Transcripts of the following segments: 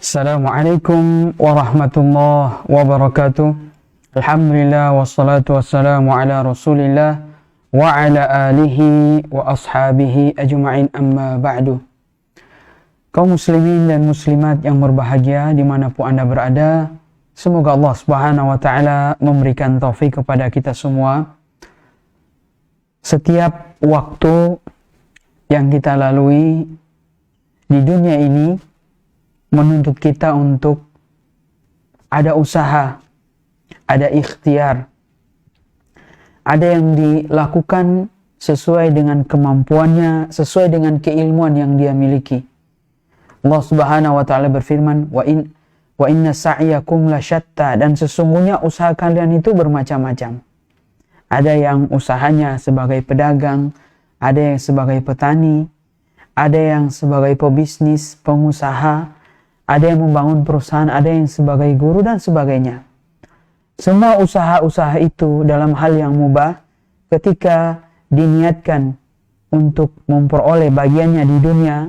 Assalamualaikum warahmatullahi wabarakatuh. Alhamdulillah wassalatu wassalamu ala Rasulillah wa ala alihi wa ashabihi ajma'in, amma ba'du. Kaum muslimin dan muslimat yang berbahagia dimanapun Anda berada, semoga Allah Subhanahu wa ta'ala memberikan taufik kepada kita semua. Setiap waktu yang kita lalui di dunia ini menuntut kita untuk ada usaha, ada ikhtiar, ada yang dilakukan sesuai dengan kemampuannya, sesuai dengan keilmuan yang dia miliki. Allah Subhanahu wa ta'ala berfirman, wa inna sa'yakum lasyatta, dan sesungguhnya usaha kalian itu bermacam-macam. Ada yang usahanya sebagai pedagang, ada yang sebagai petani, ada yang sebagai pebisnis, pengusaha, ada yang membangun perusahaan, ada yang sebagai guru dan sebagainya. Semua usaha-usaha itu dalam hal yang mubah ketika diniatkan untuk memperoleh bagiannya di dunia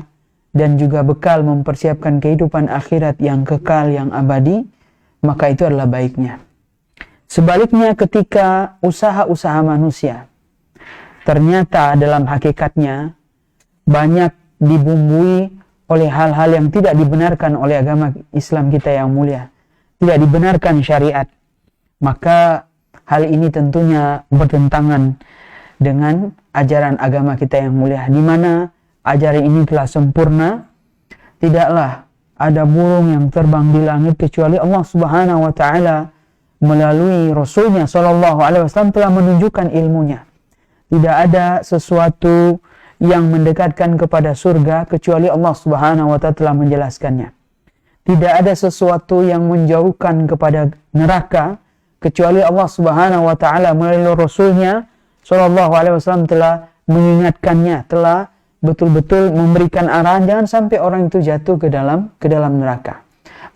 dan juga bekal mempersiapkan kehidupan akhirat yang kekal, yang abadi, maka itu adalah baiknya. Sebaliknya ketika usaha-usaha manusia ternyata dalam hakikatnya banyak dibumbui oleh hal-hal yang tidak dibenarkan oleh agama Islam kita yang mulia, tidak dibenarkan syariat, maka hal ini tentunya bertentangan dengan ajaran agama kita yang mulia, di mana ajaran ini telah sempurna. Tidaklah ada burung yang terbang di langit kecuali Allah Subhanahu wa ta'ala melalui Rasulnya Shallallahu Alaihi Wasallam telah menunjukkan ilmunya. Tidak ada sesuatu yang mendekatkan kepada surga kecuali Allah Subhanahu wa ta'ala telah menjelaskannya. Tidak ada sesuatu yang menjauhkan kepada neraka kecuali Allah Subhanahu wa ta'ala melalui Rasulnya Shallallahu Alaihi Wasallam telah mengingatkannya, telah betul-betul memberikan arahan jangan sampai orang itu jatuh ke dalam neraka.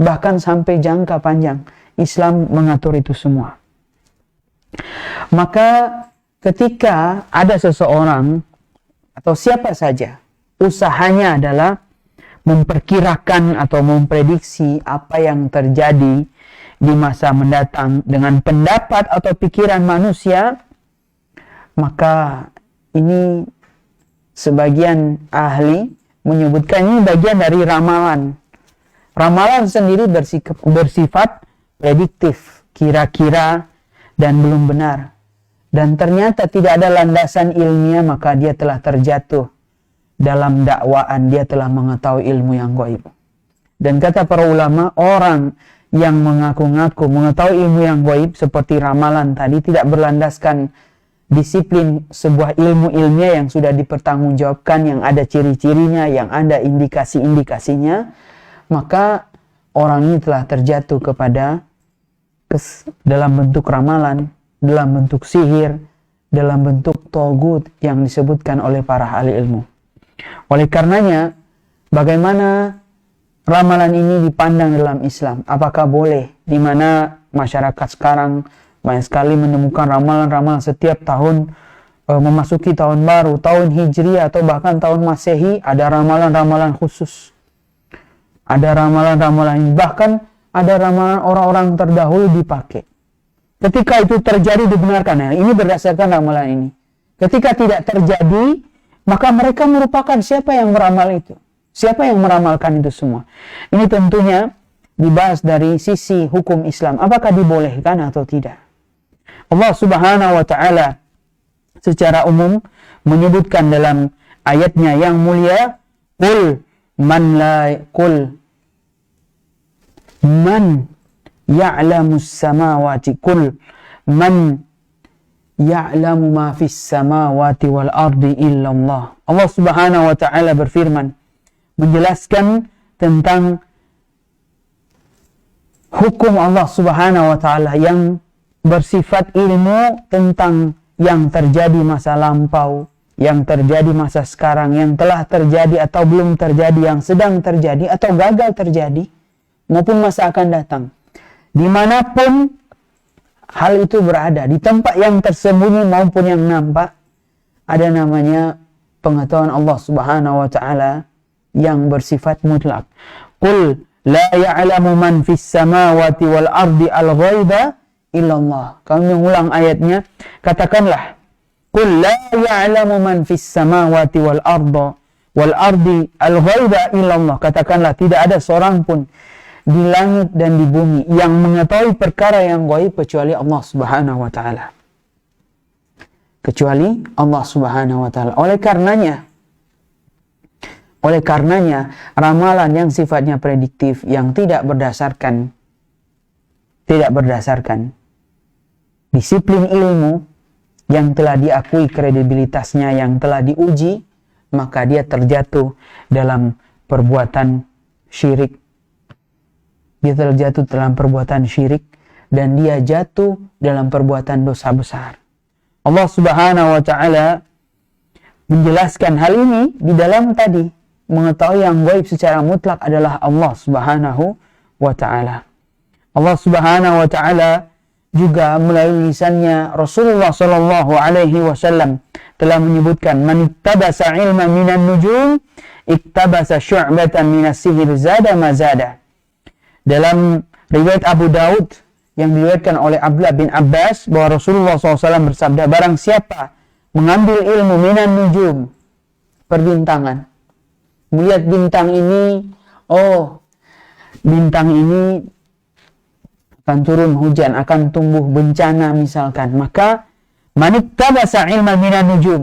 Bahkan sampai jangka panjang Islam mengatur itu semua. Maka ketika ada seseorang atau siapa saja usahanya adalah memperkirakan atau memprediksi apa yang terjadi di masa mendatang dengan pendapat atau pikiran manusia, maka ini sebagian ahli menyebutkan ini bagian dari ramalan. Ramalan sendiri bersifat prediktif, kira-kira dan belum benar. Dan ternyata tidak ada landasan ilmiah, maka dia telah terjatuh dalam dakwaan, dia telah mengetahui ilmu yang gaib. Dan kata para ulama, orang yang mengaku-ngaku mengetahui ilmu yang gaib seperti ramalan tadi tidak berlandaskan disiplin sebuah ilmu ilmiah yang sudah dipertanggungjawabkan, yang ada ciri-cirinya, yang ada indikasi-indikasinya, maka orang ini telah terjatuh kepada dalam bentuk ramalan, dalam bentuk sihir, dalam bentuk togut yang disebutkan oleh para ahli ilmu. Oleh karenanya, bagaimana ramalan ini dipandang dalam Islam? Apakah boleh? Di mana masyarakat sekarang banyak sekali menemukan ramalan-ramalan setiap tahun memasuki tahun baru, tahun Hijriah atau bahkan tahun Masehi, ada ramalan-ramalan khusus. Ada ramalan-ramalan, bahkan ada ramalan orang-orang terdahulu dipakai. Ketika itu terjadi dibenarkan. Nah, ini berdasarkan ramalan ini. Ketika tidak terjadi, maka mereka merupakan siapa yang meramal itu? Siapa yang meramalkan itu semua? Ini tentunya dibahas dari sisi hukum Islam. Apakah dibolehkan atau tidak? Allah Subhanahu wa ta'ala secara umum menyebutkan dalam ayatnya yang mulia, Qul man ya'lamus samawati, kul man ya'lamu ma fis samawati wal ardi illallah. Allah Subhanahu wa ta'ala berfirman menjelaskan tentang hukum Allah Subhanahu wa ta'ala yang bersifat ilmu tentang yang terjadi masa lampau, yang terjadi masa sekarang, yang telah terjadi atau belum terjadi, yang sedang terjadi atau gagal terjadi, maupun masa akan datang. Dimanapun hal itu berada, di tempat yang tersembunyi maupun yang nampak, ada namanya pengetahuan Allah Subhanahu wa ta'ala yang bersifat mutlak. Qul La ya'lamu man fis samawati wal ardi al-ghaiba illallah. Kami mengulang ayatnya. Katakanlah, qul la ya'lamu man fis samawati wal ardi al-ghaiba illallah. Katakanlah, tidak ada seorang pun di langit dan di bumi yang mengetahui perkara yang gaib kecuali Allah Subhanahu wa taala. Kecuali Allah Subhanahu wa taala. Oleh karenanya, ramalan yang sifatnya prediktif, yang tidak berdasarkan disiplin ilmu yang telah diakui kredibilitasnya, yang telah diuji, maka dia terjatuh dalam perbuatan syirik. Dia terjatuh dalam perbuatan syirik dan dia jatuh dalam perbuatan dosa besar. Allah Subhanahu wa taala menjelaskan hal ini di dalam tadi. Mengetahui yang gaib secara mutlak adalah Allah Subhanahu wa ta'ala. Allah Subhanahu wa ta'ala juga melalui lisannya Rasulullah sallallahu alaihi wasallam telah menyebutkan, man ittabasa ilman minan nujum ittabasa syu'batan minas sihir zada mazada. Dalam riwayat Abu Daud yang diriwayatkan oleh Abdullah bin Abbas bahwa Rasulullah SAW bersabda, barang siapa mengambil ilmu minan nujum, perbintangan, melihat bintang ini, bintang ini akan turun hujan, akan tumbuh bencana misalkan, maka manittabasa ilma minan nujum,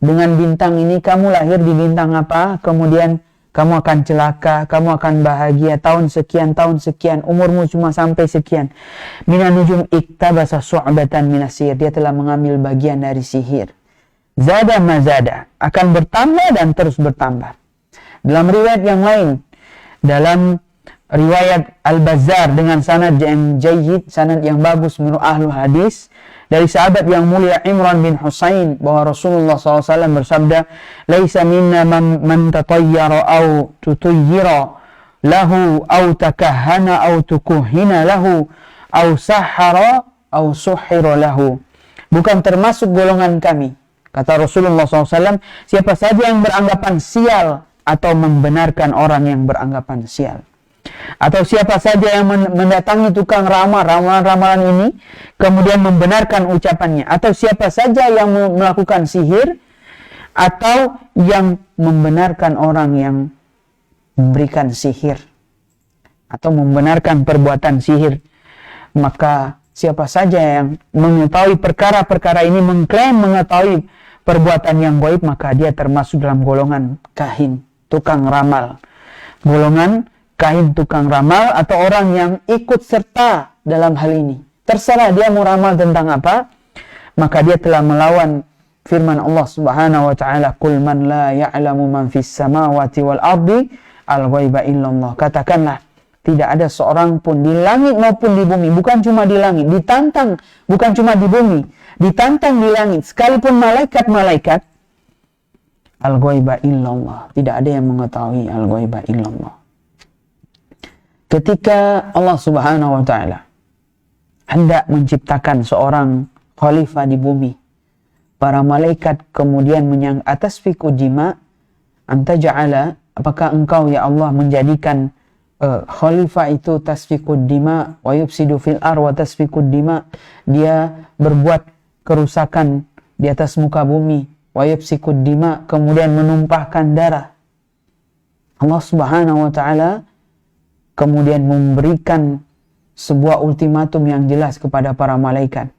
dengan bintang ini kamu lahir di bintang apa, kemudian kamu akan celaka, kamu akan bahagia tahun sekian, umurmu cuma sampai sekian. Minan nujum iktabasa su'batan minas sihir, dia telah mengambil bagian dari sihir. Zada mazada, akan bertambah dan terus bertambah. Dalam riwayat yang lain, dalam riwayat Al-Bazzar dengan sanad yang jayyid, sanad yang bagus menurut ahlu hadis, dari sahabat yang mulia Imran bin Husain bahwa Rasulullah SAW bersabda, laisa minna man tatayyara au tutayyira lahu au takahhana au tukuhina lahu au sahara au suhira lahu. Bukan termasuk golongan kami, kata Rasulullah SAW, siapa saja yang beranggapan sial atau membenarkan orang yang beranggapan sial, atau siapa saja yang mendatangi tukang ramal, ramalan-ramalan ini kemudian membenarkan ucapannya, atau siapa saja yang melakukan sihir atau yang membenarkan orang yang memberikan sihir atau membenarkan perbuatan sihir, maka siapa saja yang mengetahui perkara-perkara ini, mengklaim mengetahui perbuatan yang gaib, maka dia termasuk dalam golongan kahin, tukang ramal. Golongan kahin, tukang ramal, atau orang yang ikut serta dalam hal ini. Terserah dia mau ramal tentang apa, maka dia telah melawan firman Allah Subhanahu wa taala, qul man la ya'lamu man fis samawati wal ardi al-ghaiba illallah. Katakanlah, tidak ada seorang pun di langit maupun di bumi, bukan cuma di langit, ditantang, bukan cuma di bumi, ditantang di langit, sekalipun malaikat-malaikat, al-ghaiba illallah, tidak ada yang mengetahui al-ghaiba illallah. Ketika Allah Subhanahu wa taala hendak menciptakan seorang khalifah di bumi, para malaikat kemudian atas fiku dima anta ja'ala, apakah engkau ya Allah menjadikan khalifah itu tasfikud dima wa yufsidu fil ar wa tasfikud dima, dia berbuat kerusakan di atas muka bumi, wa yufsikud dima, kemudian menumpahkan darah. Allah Subhanahu wa taala kemudian memberikan sebuah ultimatum yang jelas kepada para malaikat.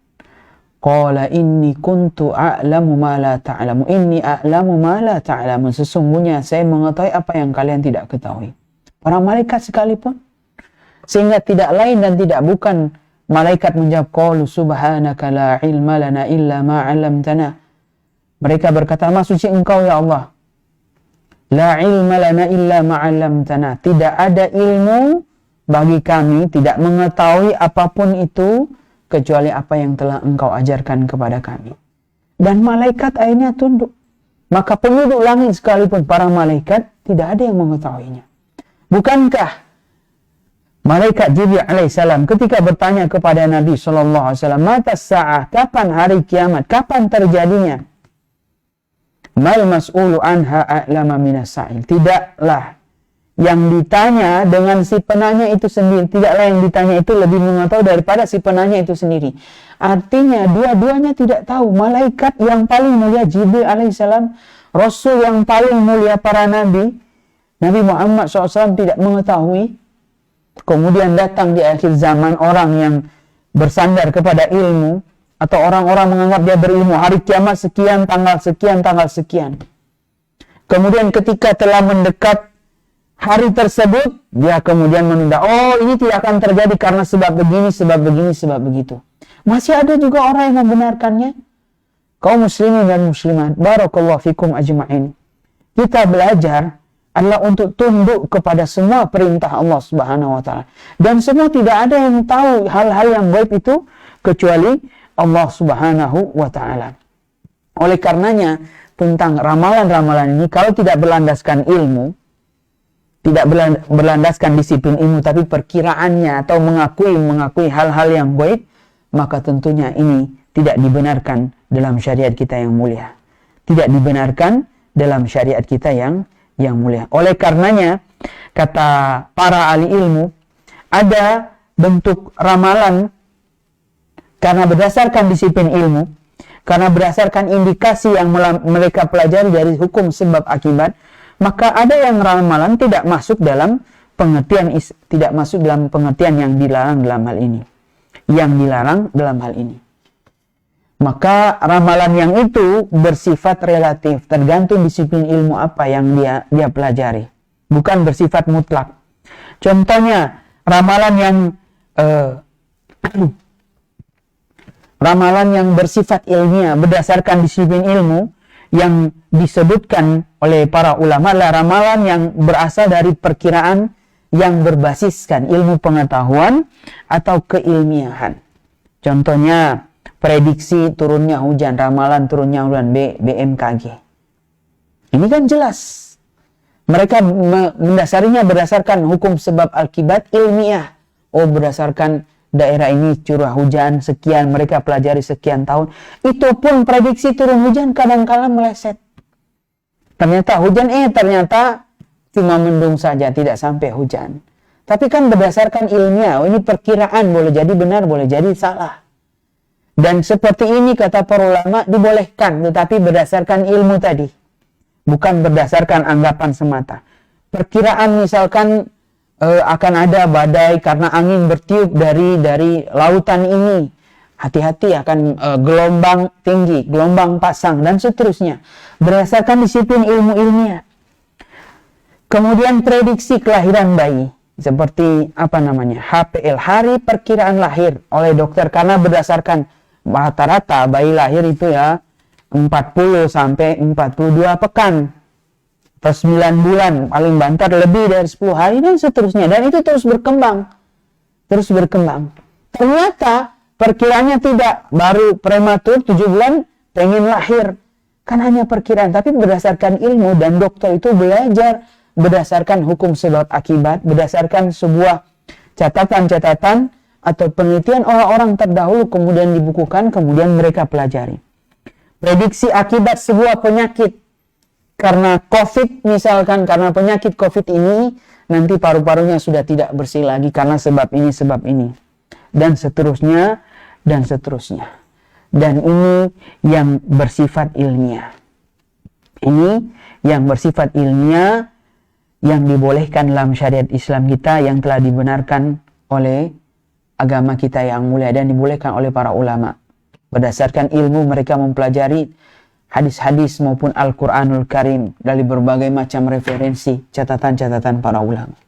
Qala inni kuntu a'lamu ma la ta'lamu, inni a'lamu ma la ta'lamu, sesungguhnya saya mengetahui apa yang kalian tidak ketahui. Para malaikat sekalipun, sehingga tidak lain dan tidak bukan malaikat menjawab, qalu subhanaka la ilma lana illa ma 'allamtana. Mereka berkata, maha suci engkau ya Allah, la ilma lana illa ma 'allamtana, tidak ada ilmu bagi kami, tidak mengetahui apapun itu kecuali apa yang telah engkau ajarkan kepada kami. Dan malaikat akhirnya tunduk. Maka penduduk langit sekalipun, para malaikat, tidak ada yang mengetahuinya. Bukankah malaikat Jibril alaihissalam ketika bertanya kepada Nabi SAW, mata sa'ah, kapan hari kiamat, kapan terjadinya? Mal mas'ulu anha a'lama minas sa'il, tidaklah yang ditanya dengan si penanya itu sendiri. Tidaklah yang ditanya itu lebih mengetahui daripada si penanya itu sendiri. Artinya dua-duanya tidak tahu. Malaikat yang paling mulia Jibril alaihissalam, Rasul yang paling mulia para nabi, Nabi Muhammad SAW tidak mengetahui. Kemudian datang di akhir zaman orang yang bersandar kepada ilmu, atau orang-orang menganggap dia berilmu, hari kiamat sekian, tanggal sekian, tanggal sekian. Kemudian ketika telah mendekat hari tersebut, dia kemudian menunda. Oh, ini tidak akan terjadi karena sebab begini, sebab begini, sebab begitu. Masih ada juga orang yang membenarkannya. Kaum muslimin dan muslimat, barakallahu fikum ajma'in. Kita belajar adalah untuk tunduk kepada semua perintah Allah Subhanahu wa taala. Dan semua tidak ada yang tahu hal-hal yang gaib itu kecuali Allah Subhanahu wa taala. Oleh karenanya, tentang ramalan-ramalan ini kalau tidak berlandaskan ilmu, tidak berlandaskan disiplin ilmu, tapi perkiraannya atau mengakui hal-hal yang gaib, maka tentunya ini tidak dibenarkan dalam syariat kita yang mulia. Tidak dibenarkan dalam syariat kita yang mulia. Oleh karenanya, kata para ahli ilmu, ada bentuk ramalan karena berdasarkan disiplin ilmu, karena berdasarkan indikasi yang mereka pelajari dari hukum sebab akibat, maka ada yang ramalan tidak masuk dalam pengertian yang dilarang dalam hal ini. Yang dilarang dalam hal ini. Maka ramalan yang itu bersifat relatif, tergantung disiplin ilmu apa yang dia pelajari, bukan bersifat mutlak. Contohnya ramalan yang bersifat ilmiah berdasarkan disiplin ilmu yang disebutkan oleh para ulama adalah ramalan yang berasal dari perkiraan yang berbasiskan ilmu pengetahuan atau keilmiahan. Contohnya prediksi turunnya hujan, ramalan turunnya hujan, BMKG. Ini kan jelas. Mereka mendasarinya berdasarkan hukum sebab akibat ilmiah. Oh, berdasarkan daerah ini curah hujan sekian, mereka pelajari sekian tahun. Itu pun prediksi turun hujan kadang-kala meleset. Ternyata hujan, ternyata cuma mendung saja, tidak sampai hujan. Tapi kan berdasarkan ilmiah, oh, ini perkiraan, boleh jadi benar, boleh jadi salah. Dan seperti ini kata para ulama dibolehkan, tetapi berdasarkan ilmu tadi, bukan berdasarkan anggapan semata. Perkiraan misalkan akan ada badai karena angin bertiup dari lautan ini, hati-hati akan gelombang tinggi, gelombang pasang dan seterusnya, berdasarkan disiplin ilmu ilmiah. Kemudian prediksi kelahiran bayi, seperti HPL, hari perkiraan lahir oleh dokter, karena berdasarkan rata-rata bayi lahir itu ya 40 sampai 42 pekan per 9 bulan, paling banter lebih dari 10 hari dan seterusnya, dan itu terus berkembang. Ternyata perkiraannya tidak, baru prematur 7 bulan pengen lahir, kan hanya perkiraan, tapi berdasarkan ilmu, dan dokter itu belajar berdasarkan hukum sebab akibat, berdasarkan sebuah catatan-catatan atau penelitian orang-orang terdahulu, kemudian dibukukan, kemudian mereka pelajari. Prediksi akibat sebuah penyakit, karena COVID misalkan, karena penyakit COVID ini nanti paru-parunya sudah tidak bersih lagi karena sebab ini, dan seterusnya. Dan ini yang bersifat ilmiah. Ini yang bersifat ilmiah yang dibolehkan dalam syariat Islam kita, yang telah dibenarkan oleh agama kita yang mulia dan dibolehkan oleh para ulama. Berdasarkan ilmu mereka mempelajari hadis-hadis maupun Al-Quranul Karim dari berbagai macam referensi, catatan-catatan para ulama.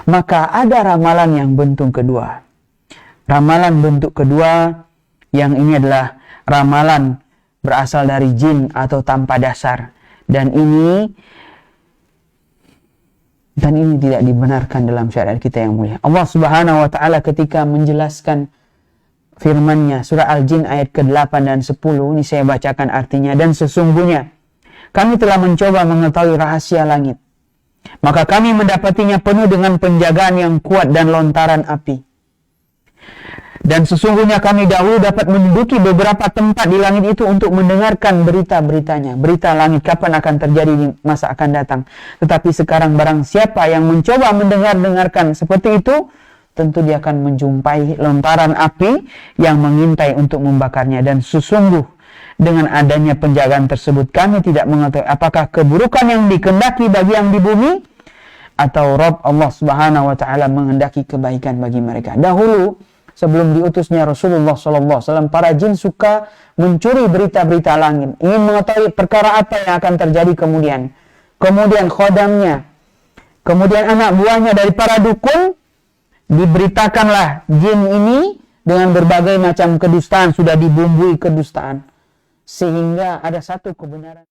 Maka ada ramalan yang bentuk kedua. Ramalan bentuk kedua yang ini adalah ramalan berasal dari jin atau tanpa dasar. Dan ini tidak dibenarkan dalam syariat kita yang mulia. Allah Subhanahu wa taala ketika menjelaskan firman-Nya surah Al-Jin ayat ke-8 dan 10, ini saya bacakan artinya. Dan sesungguhnya kami telah mencoba mengetahui rahasia langit, maka kami mendapatinya penuh dengan penjagaan yang kuat dan lontaran api. Dan sesungguhnya kami dahulu dapat menduduki beberapa tempat di langit itu untuk mendengarkan berita-beritanya. Berita langit kapan akan terjadi di masa akan datang. Tetapi sekarang barang siapa yang mencoba mendengarkan seperti itu, tentu dia akan menjumpai lontaran api yang mengintai untuk membakarnya. Dan sesungguh dengan adanya penjagaan tersebut kami tidak mengetahui apakah keburukan yang dikehendaki bagi yang di bumi atau Rabb Allah Subhanahu wa taala menghendaki kebaikan bagi mereka. Dahulu sebelum diutusnya Rasulullah SAW, para jin suka mencuri berita-berita langit, ingin mengetahui perkara apa yang akan terjadi kemudian. Kemudian khodamnya, kemudian anak buahnya dari para dukun, diberitakanlah jin ini dengan berbagai macam kedustaan, sudah dibumbui kedustaan, sehingga ada satu kebenaran.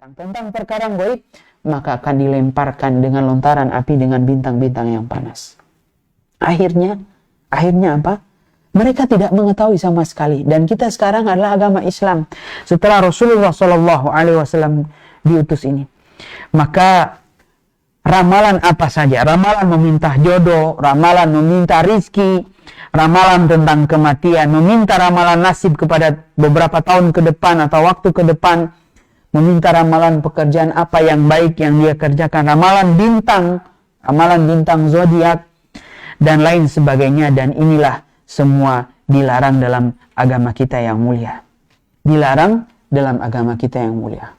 Tentang perkara gaib, maka akan dilemparkan dengan lontaran api dengan bintang-bintang yang panas. Akhirnya apa? Mereka tidak mengetahui sama sekali. Dan kita sekarang adalah agama Islam. Setelah Rasulullah SAW diutus ini, maka ramalan apa saja, ramalan meminta jodoh, ramalan meminta rizki, ramalan tentang kematian, meminta ramalan nasib kepada beberapa tahun ke depan atau waktu ke depan, meminta ramalan pekerjaan apa yang baik yang dia kerjakan, ramalan bintang zodiak, dan lain sebagainya. Dan inilah semua dilarang dalam agama kita yang mulia. Dilarang dalam agama kita yang mulia.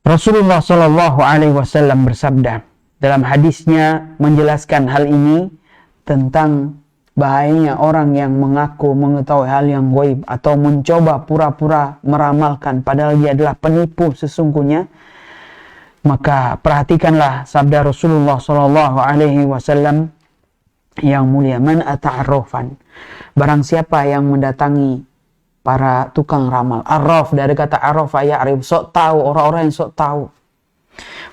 Rasulullah SAW bersabda dalam hadisnya menjelaskan hal ini tentang bahayanya orang yang mengaku mengetahui hal yang gaib atau mencoba pura-pura meramalkan padahal dia adalah penipu sesungguhnya. Maka perhatikanlah sabda Rasulullah SAW yang mulia, man ata'arrafan, barang siapa yang mendatangi para tukang ramal. Arraf dari kata arafa ya'rif, sok tahu, orang-orang yang sok tahu.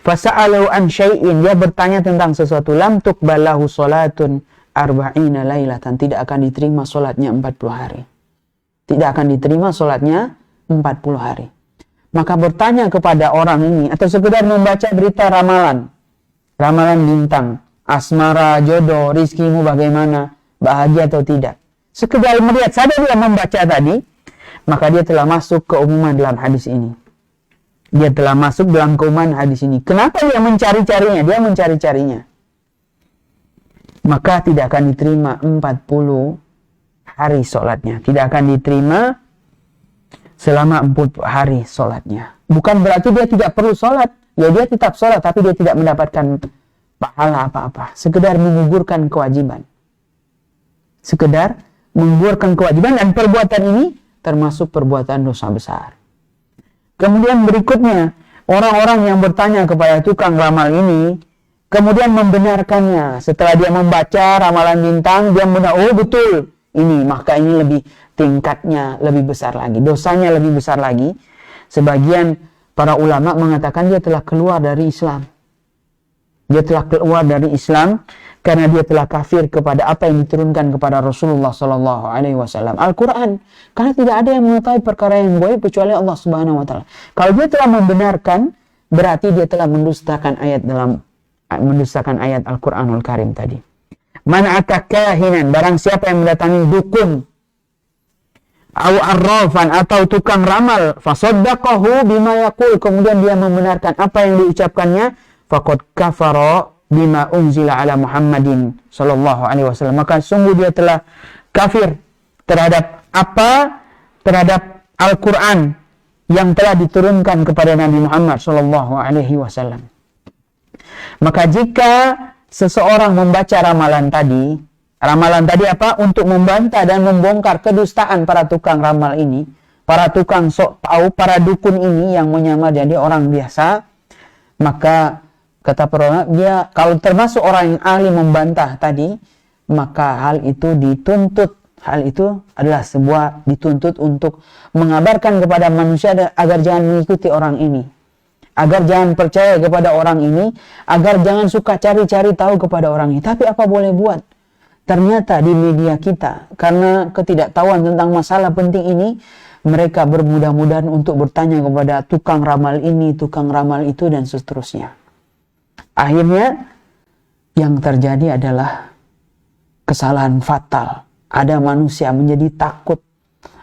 Fasa'alu an syai'in, dia bertanya tentang sesuatu, lam tuqbalahu salatun arba'ina lailatan, tidak akan diterima solatnya 40 hari. Tidak akan diterima solatnya 40 hari. Maka bertanya kepada orang ini, atau sekedar membaca berita ramalan bintang, asmara, jodoh, rizkimu bagaimana, bahagia atau tidak, sekedar melihat saja dia membaca tadi, maka dia telah masuk keumuman dalam hadis ini. Dia telah masuk dalam keumuman hadis ini. Kenapa dia mencari-carinya? Dia mencari-carinya. Maka tidak akan diterima 40 hari sholatnya. Tidak akan diterima selama 40 hari sholatnya. Bukan berarti dia tidak perlu sholat. Ya dia tetap sholat, tapi dia tidak mendapatkan pahala apa-apa. Sekedar menggugurkan kewajiban. Sekedar menggugurkan kewajiban, dan perbuatan ini termasuk perbuatan dosa besar. Kemudian berikutnya, orang-orang yang bertanya kepada tukang ramal ini, kemudian membenarkannya. Setelah dia membaca ramalan bintang, dia benar, oh betul ini, maka ini lebih tingkatnya lebih besar lagi, dosanya lebih besar lagi. Sebagian para ulama mengatakan dia telah keluar dari Islam. Dia telah keluar dari Islam karena dia telah kafir kepada apa yang diturunkan kepada Rasulullah SAW, Al-Quran. Karena tidak ada yang mengetahui perkara yang gaib kecuali Allah Subhanahu Wa Taala. Kalau dia telah membenarkan, berarti dia telah mendustakan ayat Al-Quranul Karim tadi. Man atakahinan, barang siapa yang mendatangi dukun, au arrafan, atau tukang ramal, fasaddaqahu bima yaqul, kemudian dia membenarkan apa yang diucapkannya, faqad kafara bima unzila ala Muhammadin sallallahu alaihi wasallam, maka sungguh dia telah kafir terhadap Al-Quran yang telah diturunkan kepada Nabi Muhammad sallallahu alaihi wasallam. Maka jika seseorang membaca ramalan tadi apa? Untuk membantah dan membongkar kedustaan para tukang ramal ini, para tukang sok tahu, para dukun ini yang menyamar jadi orang biasa, maka kata para, dia kalau termasuk orang yang ahli membantah tadi, maka hal itu dituntut. Hal itu adalah dituntut untuk mengabarkan kepada manusia agar jangan mengikuti orang ini, agar jangan percaya kepada orang ini, agar jangan suka cari-cari tahu kepada orang ini. Tapi apa boleh buat? Ternyata di media kita, karena ketidaktahuan tentang masalah penting ini, mereka bermudah-mudahan untuk bertanya kepada tukang ramal ini, tukang ramal itu, dan seterusnya. Akhirnya yang terjadi adalah kesalahan fatal. Ada manusia menjadi takut.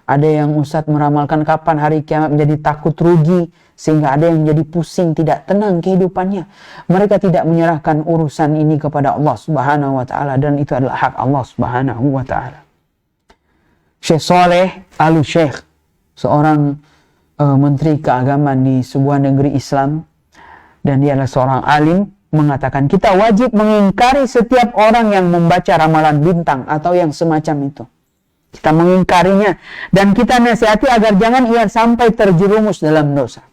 Ada yang Ustadz meramalkan kapan hari kiamat, menjadi takut rugi, sehingga ada yang menjadi pusing, tidak tenang kehidupannya. Mereka tidak menyerahkan urusan ini kepada Allah Subhanahu wa taala, dan itu adalah hak Allah Subhanahu wa taala. Syekh Saleh Al-Syekh, seorang menteri keagamaan di sebuah negeri Islam, dan dia adalah seorang alim, mengatakan kita wajib mengingkari setiap orang yang membaca ramalan bintang atau yang semacam itu. Kita mengingkarinya dan kita nasihati agar jangan ia sampai terjerumus dalam dosa.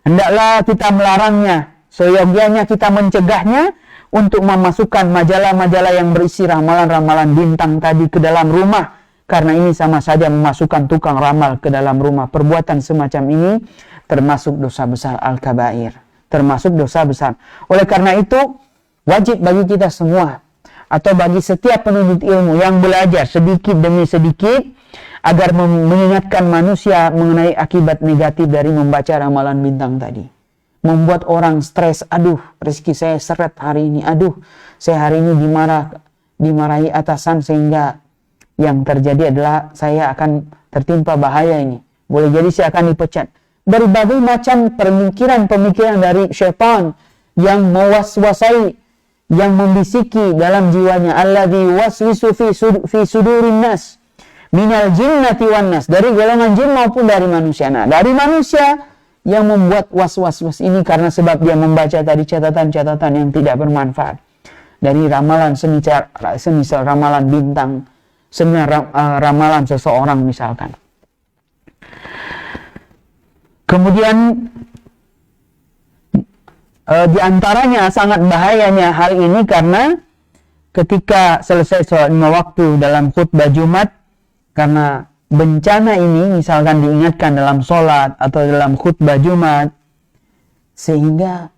Hendaklah kita melarangnya, seyogianya kita mencegahnya untuk memasukkan majalah-majalah yang berisi ramalan-ramalan bintang tadi ke dalam rumah, karena ini sama saja memasukkan tukang ramal ke dalam rumah. Perbuatan semacam ini termasuk dosa besar al-kabair, termasuk dosa besar. Oleh karena itu wajib bagi kita semua, atau bagi setiap penuntut ilmu yang belajar sedikit demi sedikit agar mengingatkan manusia mengenai akibat negatif dari membaca ramalan bintang tadi. Membuat orang stres, aduh rezeki saya seret hari ini, aduh saya hari ini dimarahi atasan sehingga yang terjadi adalah saya akan tertimpa bahaya ini. Boleh jadi saya akan dipecat. Berbagai macam pemikiran dari syaitan yang mewaswasai, yang membisiki dalam jiwanya, alladzi waswisu fi sudurin nas minal jinnati wan nas, dari golongan jin maupun dari manusia. Nah, dari manusia yang membuat was-was ini karena sebab dia membaca tadi catatan-catatan yang tidak bermanfaat dari ramalan semisal ramalan bintang, ramalan seseorang misalkan. Kemudian di antaranya sangat bahayanya hal ini karena ketika selesai sholat 5 waktu dalam khutbah Jumat, karena bencana ini misalkan diingatkan dalam sholat atau dalam khutbah Jumat, sehingga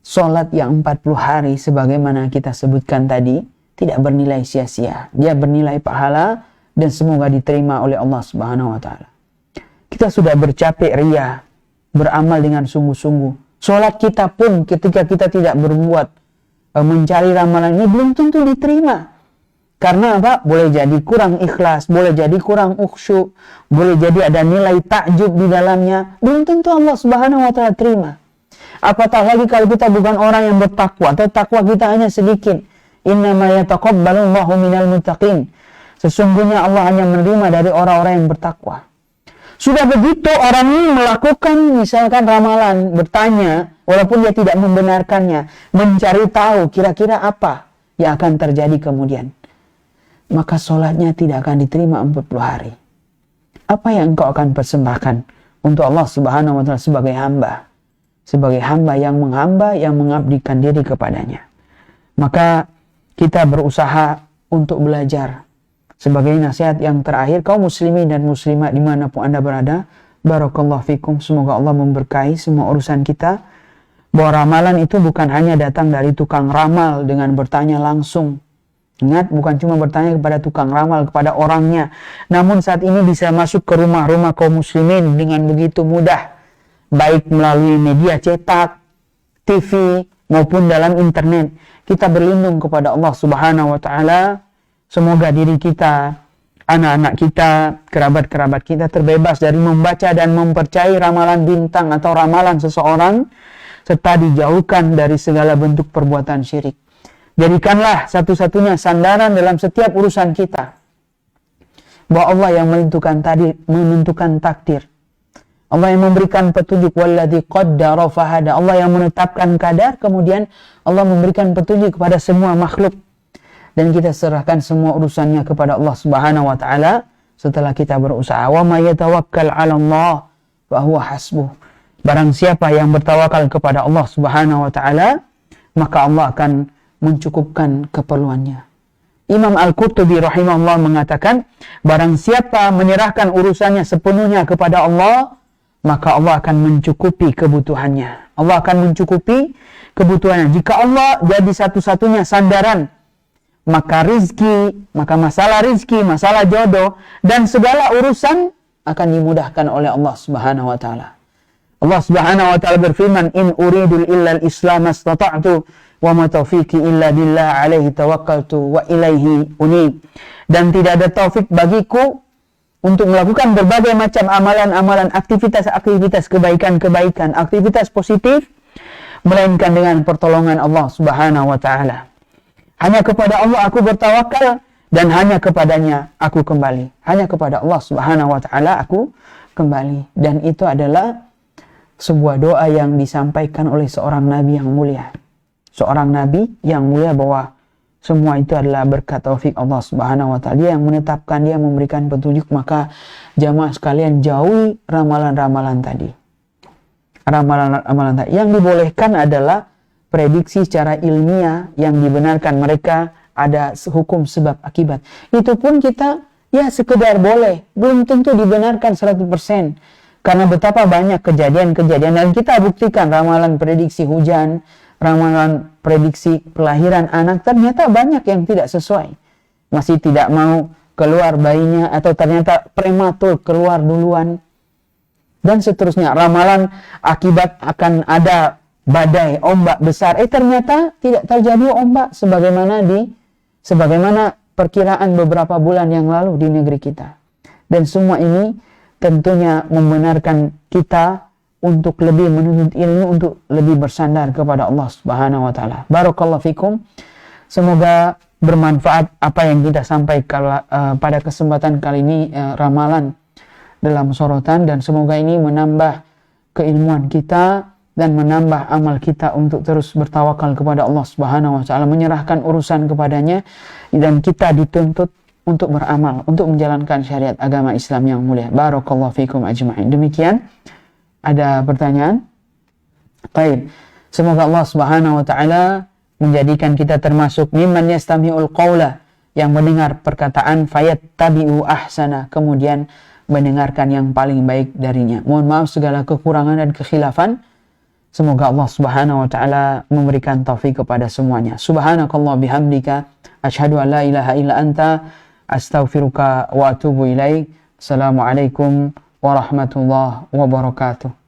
sholat yang 40 hari sebagaimana kita sebutkan tadi tidak bernilai sia-sia. Dia bernilai pahala dan semoga diterima oleh Allah Subhanahu wa taala. Kita sudah bercapek ria, beramal dengan sungguh-sungguh. Sholat kita pun ketika kita tidak berbuat, mencari ramalan ini belum tentu diterima. Karena apa? Boleh jadi kurang ikhlas, boleh jadi kurang khusyuk, boleh jadi ada nilai takjub di dalamnya. Belum tentu Allah Subhanahu wa taala terima. Apatah lagi kalau kita bukan orang yang bertakwa atau takwa kita hanya sedikit. Innama yataqabbalullahu minal muttaqin. Sesungguhnya Allah hanya menerima dari orang-orang yang bertakwa. Sudah begitu orang ini melakukan misalkan ramalan, bertanya walaupun dia tidak membenarkannya, mencari tahu kira-kira apa yang akan terjadi kemudian. Maka sholatnya tidak akan diterima 40 hari. Apa yang engkau akan persembahkan untuk Allah Subhanahu wa taala sebagai hamba? Sebagai hamba yang menghamba, yang mengabdikan diri kepadanya. Maka kita berusaha untuk belajar. Sebagai nasihat yang terakhir, kaum muslimin dan muslimat dimanapun Anda berada, barakallahu fikum, semoga Allah memberkahi semua urusan kita, bahwa ramalan itu bukan hanya datang dari tukang ramal dengan bertanya langsung. Ingat, bukan cuma bertanya kepada tukang ramal, kepada orangnya, namun saat ini bisa masuk ke rumah-rumah kaum muslimin dengan begitu mudah, baik melalui media cetak, TV, maupun dalam internet. Kita berlindung kepada Allah Subhanahu wa taala. Semoga diri kita, anak-anak kita, kerabat-kerabat kita terbebas dari membaca dan mempercayai ramalan bintang atau ramalan seseorang, serta dijauhkan dari segala bentuk perbuatan syirik. Jadikanlah satu-satunya sandaran dalam setiap urusan kita, bahwa Allah yang menentukan takdir. Allah yang memberikan petunjuk, walladzi qaddara fahada. Allah yang menetapkan kadar, kemudian Allah memberikan petunjuk kepada semua makhluk. Dan kita serahkan semua urusannya kepada Allah Subhanahu wa taala setelah kita berusaha. Wa may yatawakkal 'ala Allah fa huwa hasbuh. Barang siapa yang bertawakal kepada Allah Subhanahu wa taala, maka Allah akan mencukupkan keperluannya. Imam Al-Qurtubi rahimahullah mengatakan, barang siapa menyerahkan urusannya sepenuhnya kepada Allah, maka Allah akan mencukupi kebutuhannya. Allah akan mencukupi kebutuhannya. Jika Allah jadi satu-satunya sandaran maka masalah rizki, masalah jodoh, dan segala urusan akan dimudahkan oleh Allah Subhanahu wa Ta'ala. Allah Subhanahu wa Ta'ala berfirman, "In uridul illa al-islam astata'tu wa ma taufiqi illa billah alaihi tawakkaltu wa ilaihi unib." Dan tidak ada taufik bagiku untuk melakukan berbagai macam amalan-amalan, aktivitas kebaikan-kebaikan, aktivitas positif, melainkan dengan pertolongan Allah Subhanahu wa Ta'ala. Hanya kepada Allah aku bertawakal dan hanya kepadanya aku kembali. Hanya kepada Allah Subhanahu wa Ta'ala aku kembali. Dan itu adalah sebuah doa yang disampaikan oleh seorang nabi yang mulia. Seorang nabi yang mulia, bahwa semua itu adalah berkat taufik Allah Subhanahu wa Ta'ala. Dia yang menetapkan, dia memberikan petunjuk. Maka jamaah sekalian, jauhi ramalan-ramalan tadi. Ramalan-ramalan tadi. Yang dibolehkan adalah prediksi secara ilmiah yang dibenarkan. Mereka ada hukum sebab akibat. Itu pun kita ya sekedar boleh. Belum tentu dibenarkan 100%. Karena betapa banyak kejadian-kejadian. Dan kita buktikan ramalan prediksi hujan, ramalan prediksi kelahiran anak, ternyata banyak yang tidak sesuai. Masih tidak mau keluar bayinya, atau ternyata prematur keluar duluan, dan seterusnya. Ramalan akibat akan ada badai, ombak besar, ternyata tidak terjadi ombak sebagaimana perkiraan beberapa bulan yang lalu di negeri kita. Dan semua ini tentunya membenarkan kita untuk lebih menuntut ilmu, untuk lebih bersandar kepada Allah Subhanahu wa Ta'ala. Barakallahu fikum. Semoga bermanfaat apa yang kita sampaikan pada kesempatan kali ini, ramalan dalam sorotan, dan semoga ini menambah keilmuan kita dan menambah amal kita untuk terus bertawakal kepada Allah Subhanahu wa Ta'ala, menyerahkan urusan kepadanya, dan kita dituntut untuk beramal, untuk menjalankan syariat agama Islam yang mulia. Barakallahu fikum ajma'in. Demikian. Ada pertanyaan? Baik. Semoga Allah Subhanahu wa Ta'ala menjadikan kita termasuk mimman yastami'ul qawla, yang mendengar perkataan fayattabi'u ahsana, kemudian mendengarkan yang paling baik darinya. Mohon maaf segala kekurangan dan kekhilafan. Semoga Allah Subhanahu wa Ta'ala memberikan taufik kepada semuanya. Subhanakallah bihamdika asyhadu an la ilaha illa anta astaghfiruka wa atubu ilaik. Assalamualaikum warahmatullahi wabarakatuh.